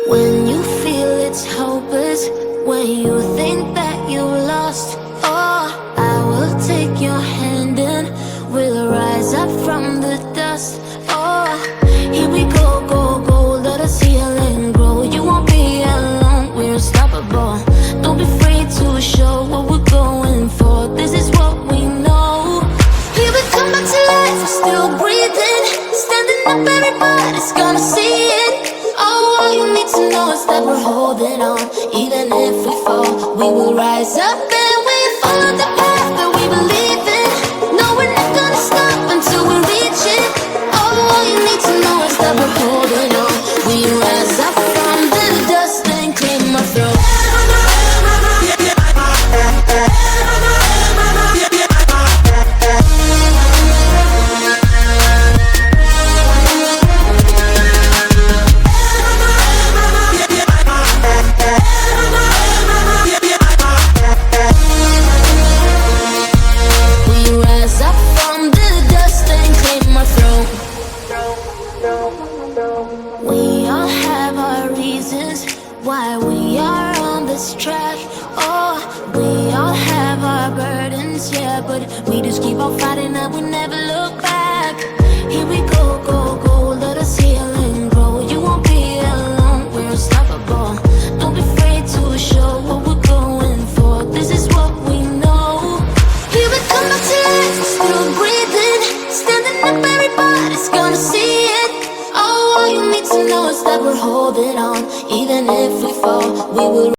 When you feel it's hopeless, when you think that you lost, oh, I will take your hand and we'll rise up from the dust. Oh, here we go, go, go, let us heal and grow. You won't be alone, we're unstoppable. Don't be afraid to show what we're going for. This is what we know. Here we come back to life, we're still breathing. Standing up, everybody's gonna see it. Oh, all you need to know is that we're holding on. Even if we fall, we will rise up and we follow the path that we believe in. No, we're not gonna stop until we reach it. Oh, all you need to know is that we're holding on. We rise up from the dust and clear my throat. We all have our reasons why we are on this track. Oh, we all have our burdens, yeah, but we just keep on fighting and we never look back. Here we go, go, go, let us heal and grow. You won't be alone, we're unstoppable. Don't be afraid to show what we're going for. This is what we know. Here we come back to life, we're still breathing. Standing up, everybody's gonna see it. Oh, all you need to know is that we're holding on. Even if we fall, we will